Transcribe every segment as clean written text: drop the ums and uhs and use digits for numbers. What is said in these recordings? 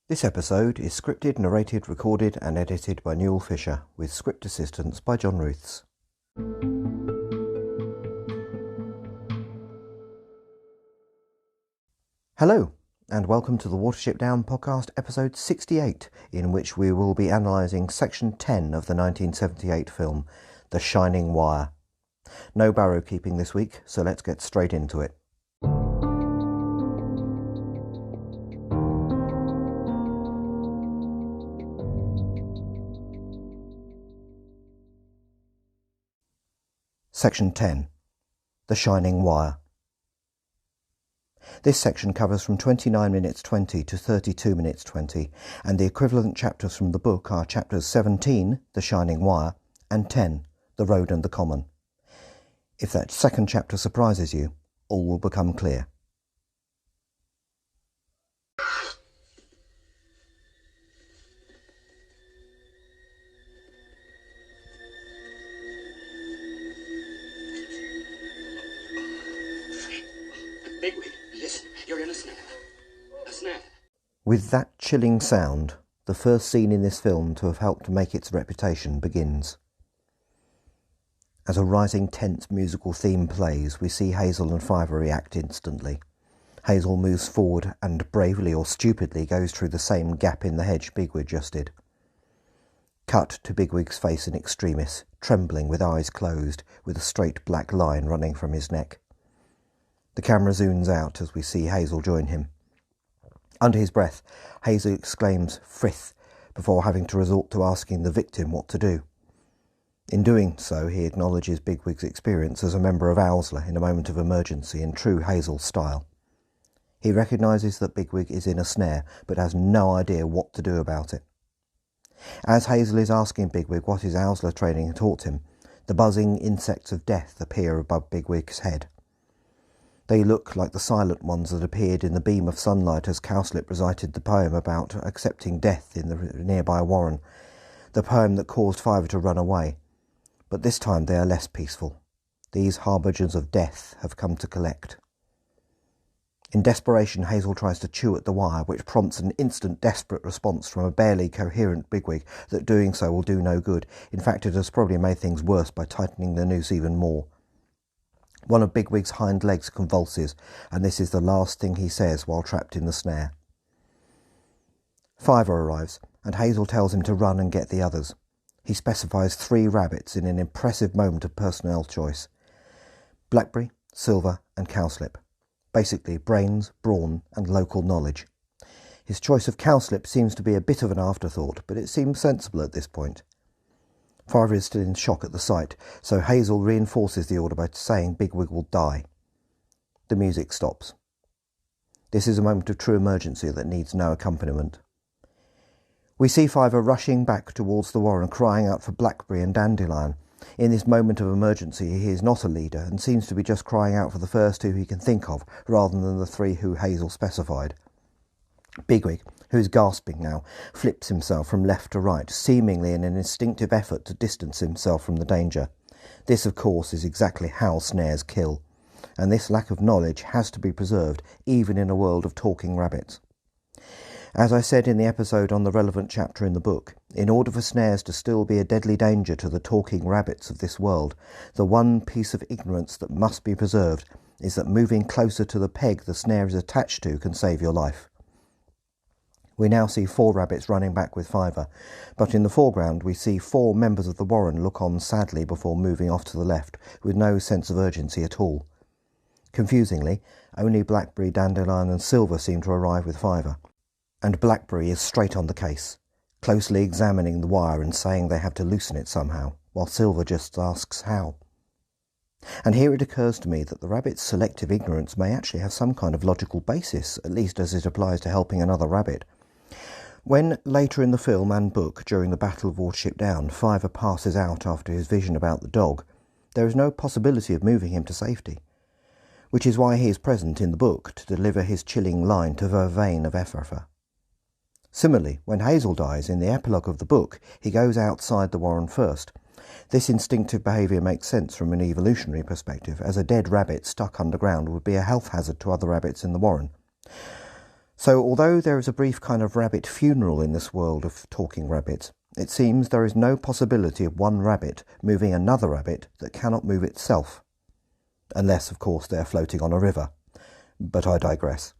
This episode is scripted, narrated, recorded and edited by Newell Fisher, with script assistance by John Ruths. Hello, and welcome to the Watership Down podcast episode 68, in which we will be analysing section 10 of the 1978 film, The Shining Wire. No barrow keeping this week, so let's get straight into it. Section 10. The Shining Wire. This section covers from 29 minutes 20 to 32 minutes 20, and the equivalent chapters from the book are chapters 17, The Shining Wire, and 10, The Road and the Common. If that second chapter surprises you, all will become clear. Bigwig, listen, you're in a snare. A snare. With that chilling sound, the first scene in this film to have helped make its reputation begins. As a rising tense musical theme plays, we see Hazel and Fiver react instantly. Hazel moves forward and bravely or stupidly goes through the same gap in the hedge Bigwig just did. Cut to Bigwig's face in extremis, trembling with eyes closed, with a straight black line running from his neck. The camera zooms out as we see Hazel join him. Under his breath, Hazel exclaims, "Frith," before having to resort to asking the victim what to do. In doing so, he acknowledges Bigwig's experience as a member of Owsla in a moment of emergency in true Hazel style. He recognises that Bigwig is in a snare, but has no idea what to do about it. As Hazel is asking Bigwig what his Owsla training had taught him, the buzzing insects of death appear above Bigwig's head. They look like the silent ones that appeared in the beam of sunlight as Cowslip recited the poem about accepting death in the nearby warren, the poem that caused Fiver to run away. But this time they are less peaceful. These harbingers of death have come to collect. In desperation, Hazel tries to chew at the wire, which prompts an instant desperate response from a barely coherent Bigwig that doing so will do no good. In fact, it has probably made things worse by tightening the noose even more. One of Bigwig's hind legs convulses, and this is the last thing he says while trapped in the snare. Fiver arrives, and Hazel tells him to run and get the others. He specifies 3 rabbits in an impressive moment of personnel choice. Blackberry, Silver and Cowslip. Basically brains, brawn and local knowledge. His choice of Cowslip seems to be a bit of an afterthought, but it seems sensible at this point. Fiver is still in shock at the sight, so Hazel reinforces the order by saying Bigwig will die. The music stops. This is a moment of true emergency that needs no accompaniment. We see Fiver rushing back towards the warren, crying out for Blackberry and Dandelion. In this moment of emergency, he is not a leader and seems to be just crying out for the first 2 he can think of, rather than the 3 who Hazel specified. Bigwig, who is gasping now, flips himself from left to right, seemingly in an instinctive effort to distance himself from the danger. This, of course, is exactly how snares kill, and this lack of knowledge has to be preserved, even in a world of talking rabbits. As I said in the episode on the relevant chapter in the book, in order for snares to still be a deadly danger to the talking rabbits of this world, the one piece of ignorance that must be preserved is that moving closer to the peg the snare is attached to can save your life. We now see 4 rabbits running back with Fiver, but in the foreground we see 4 members of the warren look on sadly before moving off to the left, with no sense of urgency at all. Confusingly, only Blackberry, Dandelion and Silver seem to arrive with Fiver, and Blackberry is straight on the case, closely examining the wire and saying they have to loosen it somehow, while Silver just asks how. And here it occurs to me that the rabbit's selective ignorance may actually have some kind of logical basis, at least as it applies to helping another rabbit. When, later in the film and book, during the Battle of Watership Down, Fiver passes out after his vision about the dog, there is no possibility of moving him to safety, which is why he is present in the book to deliver his chilling line to Vervain of Ephrata. Similarly, when Hazel dies in the epilogue of the book, he goes outside the warren first. This instinctive behaviour makes sense from an evolutionary perspective, as a dead rabbit stuck underground would be a health hazard to other rabbits in the warren. So although there is a brief kind of rabbit funeral in this world of talking rabbits, it seems there is no possibility of one rabbit moving another rabbit that cannot move itself. Unless, of course, they're floating on a river. But I digress.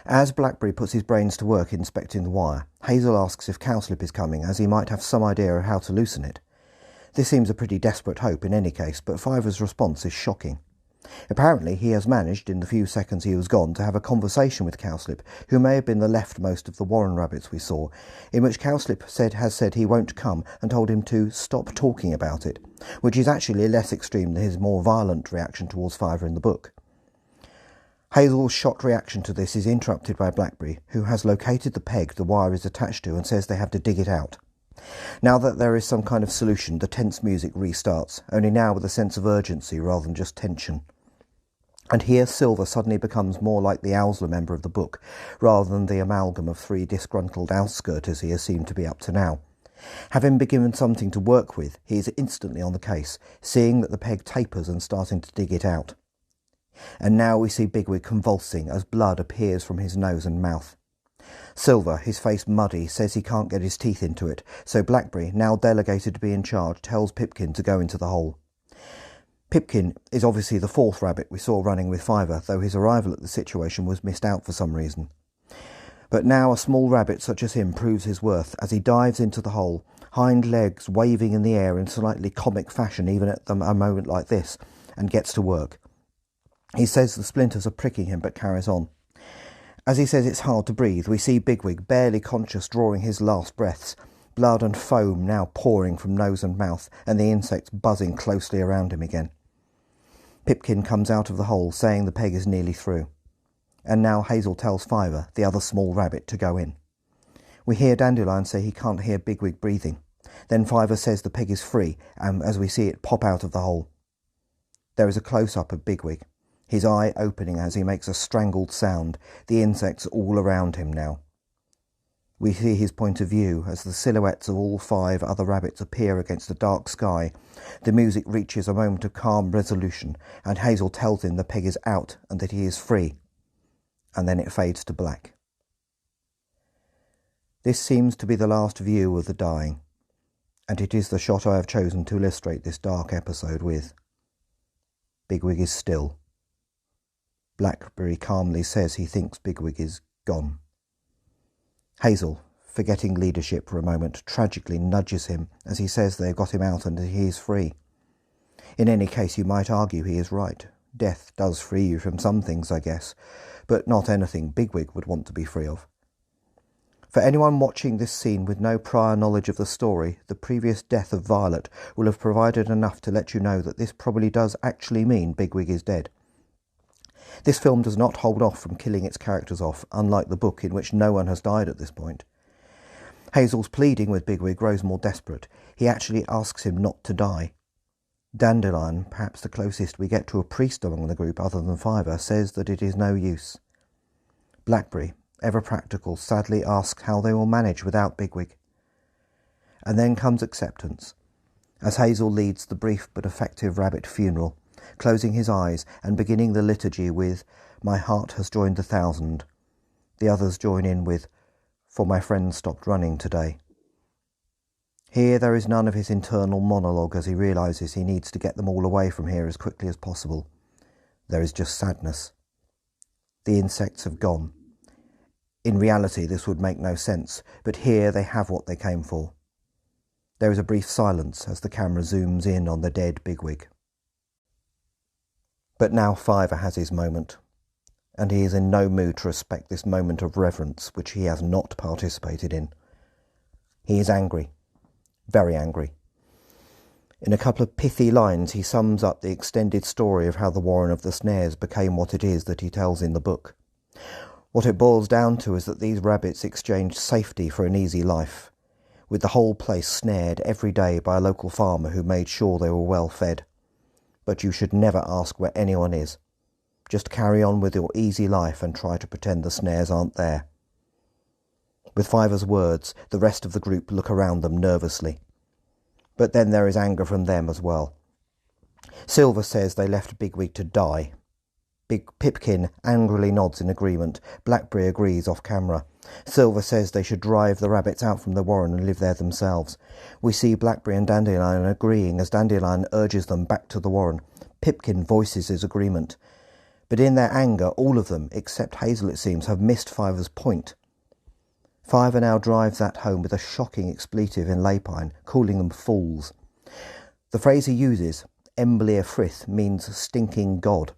As Blackberry puts his brains to work inspecting the wire, Hazel asks if Cowslip is coming, as he might have some idea of how to loosen it. This seems a pretty desperate hope in any case, but Fiver's response is shocking. Apparently he has managed, in the few seconds he was gone, to have a conversation with Cowslip, who may have been the leftmost of the Warren rabbits we saw, in which Cowslip has said he won't come and told him to stop talking about it, which is actually less extreme than his more violent reaction towards Fiver in the book. Hazel's shocked reaction to this is interrupted by Blackberry, who has located the peg the wire is attached to and says they have to dig it out. Now that there is some kind of solution, the tense music restarts, only now with a sense of urgency rather than just tension. And here Silver suddenly becomes more like the Owsler member of the book, rather than the amalgam of three disgruntled outskirters he has seemed to be up to now. Having been given something to work with, he is instantly on the case, seeing that the peg tapers and starting to dig it out. And now we see Bigwig convulsing as blood appears from his nose and mouth. Silver, his face muddy, says he can't get his teeth into it, so Blackberry, now delegated to be in charge, tells Pipkin to go into the hole. Pipkin is obviously the fourth rabbit we saw running with Fiver, though his arrival at the situation was missed out for some reason. But now a small rabbit such as him proves his worth as he dives into the hole, hind legs waving in the air in slightly comic fashion even at a moment like this, and gets to work. He says the splinters are pricking him but carries on. As he says it's hard to breathe, we see Bigwig, barely conscious, drawing his last breaths, blood and foam now pouring from nose and mouth, and the insects buzzing closely around him again. Pipkin comes out of the hole, saying the peg is nearly through. And now Hazel tells Fiver, the other small rabbit, to go in. We hear Dandelion say he can't hear Bigwig breathing. Then Fiver says the peg is free, as we see it pop out of the hole. There is a close-up of Bigwig, his eye opening as he makes a strangled sound, the insects all around him now. We see his point of view as the silhouettes of all 5 other rabbits appear against the dark sky. The music reaches a moment of calm resolution, and Hazel tells him the peg is out and that he is free. And then it fades to black. This seems to be the last view of the dying, and it is the shot I have chosen to illustrate this dark episode with. Bigwig is still. Blackberry calmly says he thinks Bigwig is gone. Hazel, forgetting leadership for a moment, tragically nudges him as he says they have got him out and that he is free. In any case, you might argue he is right. Death does free you from some things, I guess, but not anything Bigwig would want to be free of. For anyone watching this scene with no prior knowledge of the story, the previous death of Violet will have provided enough to let you know that this probably does actually mean Bigwig is dead. This film does not hold off from killing its characters off, unlike the book in which no one has died at this point. Hazel's pleading with Bigwig grows more desperate. He actually asks him not to die. Dandelion, perhaps the closest we get to a priest among the group other than Fiver, says that it is no use. Blackberry, ever practical, sadly asks how they will manage without Bigwig. And then comes acceptance, as Hazel leads the brief but effective rabbit funeral, closing his eyes and beginning the liturgy with, "My heart has joined the 1,000." The others join in with, "For my friend stopped running today." Here there is none of his internal monologue as he realises he needs to get them all away from here as quickly as possible. There is just sadness. The insects have gone. In reality this would make no sense, but here they have what they came for. There is a brief silence as the camera zooms in on the dead Bigwig. But now Fiver has his moment, and he is in no mood to respect this moment of reverence which he has not participated in. He is angry, very angry. In a couple of pithy lines he sums up the extended story of how the Warren of the Snares became what it is that he tells in the book. What it boils down to is that these rabbits exchanged safety for an easy life, with the whole place snared every day by a local farmer who made sure they were well fed. But you should never ask where anyone is. Just carry on with your easy life and try to pretend the snares aren't there. With Fiver's words, the rest of the group look around them nervously. But then there is anger from them as well. Silver says they left Bigwig to die. Big Pipkin angrily nods in agreement. Blackberry agrees off camera. Silver says they should drive the rabbits out from the warren and live there themselves. We see Blackberry and Dandelion agreeing as Dandelion urges them back to the warren. Pipkin voices his agreement. But in their anger, all of them, except Hazel it seems, have missed Fiver's point. Fiver now drives that home with a shocking expletive in Lapine, calling them fools. The phrase he uses, Emblir Frith, means stinking god.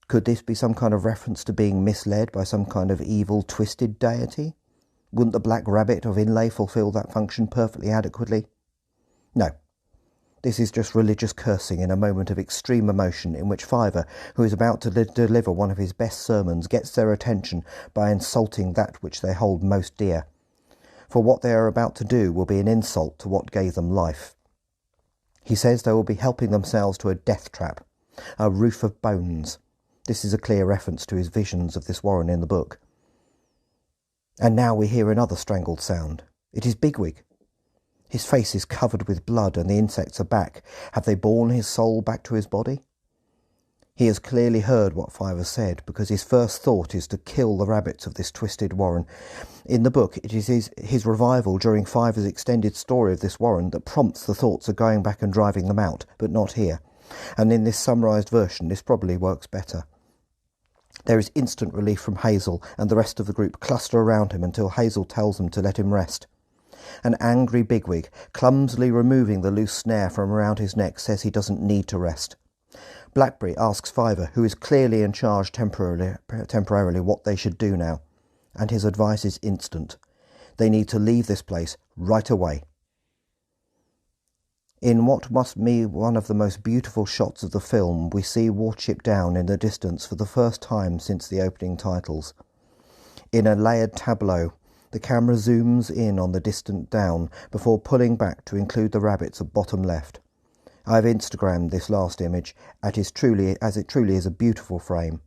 Could this be some kind of reference to being misled by some kind of evil, twisted deity? Wouldn't the black rabbit of Inlay fulfil that function perfectly adequately? No. This is just religious cursing in a moment of extreme emotion in which Fiver, who is about to deliver one of his best sermons, gets their attention by insulting that which they hold most dear. For what they are about to do will be an insult to what gave them life. He says they will be helping themselves to a death trap, a roof of bones. This is a clear reference to his visions of this warren in the book. And now we hear another strangled sound. It is Bigwig. His face is covered with blood and the insects are back. Have they borne his soul back to his body? He has clearly heard what Fiver said, because his first thought is to kill the rabbits of this twisted warren. In the book, it is his revival during Fiver's extended story of this warren that prompts the thoughts of going back and driving them out, but not here. And in this summarised version, this probably works better. There is instant relief from Hazel, and the rest of the group cluster around him until Hazel tells them to let him rest. An angry Bigwig, clumsily removing the loose snare from around his neck, says he doesn't need to rest. Blackberry asks Fiver, who is clearly in charge temporarily, what they should do now, and his advice is instant. They need to leave this place right away. In what must be one of the most beautiful shots of the film, we see Watership Down in the distance for the first time since the opening titles. In a layered tableau, the camera zooms in on the distant down before pulling back to include the rabbits at bottom left. I've Instagrammed this last image as it truly is a beautiful frame.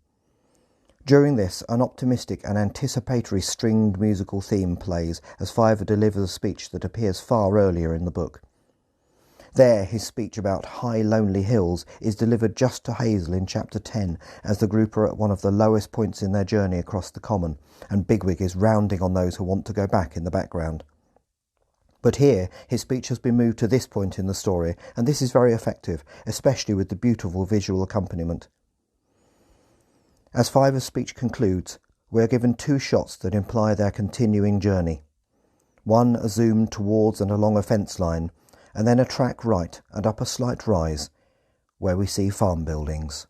During this, an optimistic and anticipatory stringed musical theme plays as Fiver delivers a speech that appears far earlier in the book. There, his speech about high lonely hills is delivered just to Hazel in chapter 10 as the group are at one of the lowest points in their journey across the common, and Bigwig is rounding on those who want to go back in the background. But here, his speech has been moved to this point in the story, and this is very effective, especially with the beautiful visual accompaniment. As Fiver's speech concludes, we are given two shots that imply their continuing journey. One a zoom towards and along a fence line, and then a track right and up a slight rise, where we see farm buildings.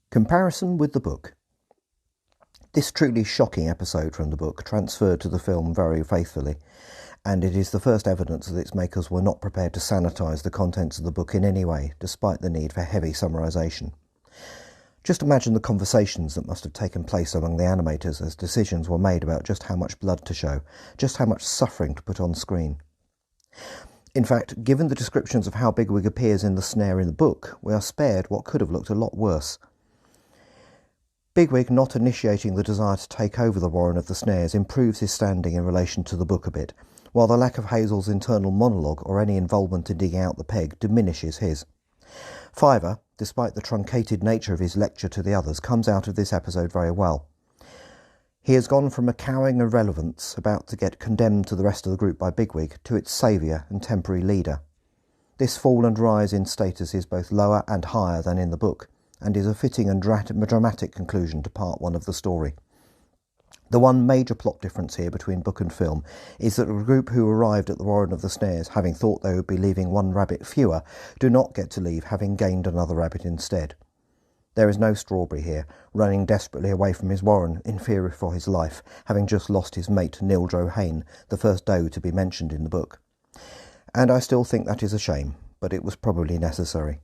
Comparison with the book. This truly shocking episode from the book transferred to the film very faithfully, and it is the first evidence that its makers were not prepared to sanitise the contents of the book in any way, despite the need for heavy summarisation. Just imagine the conversations that must have taken place among the animators as decisions were made about just how much blood to show, just how much suffering to put on screen. In fact, given the descriptions of how Bigwig appears in the snare in the book, we are spared what could have looked a lot worse. Bigwig not initiating the desire to take over the warren of the snares improves his standing in relation to the book a bit, while the lack of Hazel's internal monologue or any involvement in digging out the peg diminishes his. Fiver, despite the truncated nature of his lecture to the others, comes out of this episode very well. He has gone from a cowering irrelevance about to get condemned to the rest of the group by Bigwig to its saviour and temporary leader. This fall and rise in status is both lower and higher than in the book, and is a fitting and dramatic conclusion to part one of the story. The one major plot difference here between book and film is that the group who arrived at the warren of the snares, having thought they would be leaving one rabbit fewer, do not get to leave having gained another rabbit instead. There is no Strawberry here, running desperately away from his warren in fear for his life, having just lost his mate Nildro Hain, the first doe to be mentioned in the book. And I still think that is a shame, but it was probably necessary.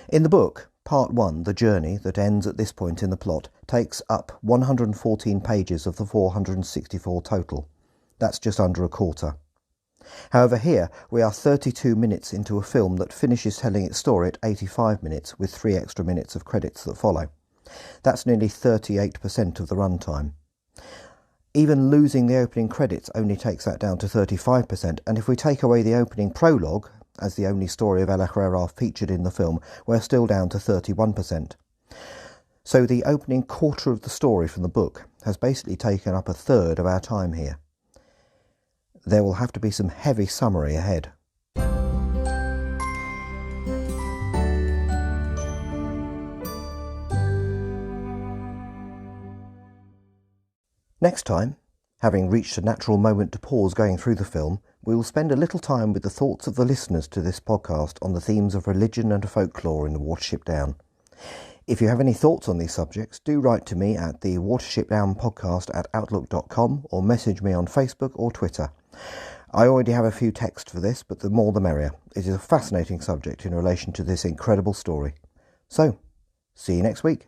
In the book, Part 1, The Journey, that ends at this point in the plot, takes up 114 pages of the 464 total. That's just under a quarter. However, here we are 32 minutes into a film that finishes telling its story at 85 minutes, with 3 extra minutes of credits that follow. That's nearly 38% of the runtime. Even losing the opening credits only takes that down to 35%, and if we take away the opening prologue, as the only story of El Herrera featured in the film, we're still down to 31%. So the opening quarter of the story from the book has basically taken up a third of our time here. There will have to be some heavy summary ahead. Next time, having reached a natural moment to pause going through the film, we will spend a little time with the thoughts of the listeners to this podcast on the themes of religion and folklore in the Watership Down. If you have any thoughts on these subjects, do write to me at the Watership Down podcast at outlook.com or message me on Facebook or Twitter. I already have a few texts for this, but the more the merrier. It is a fascinating subject in relation to this incredible story. So, see you next week.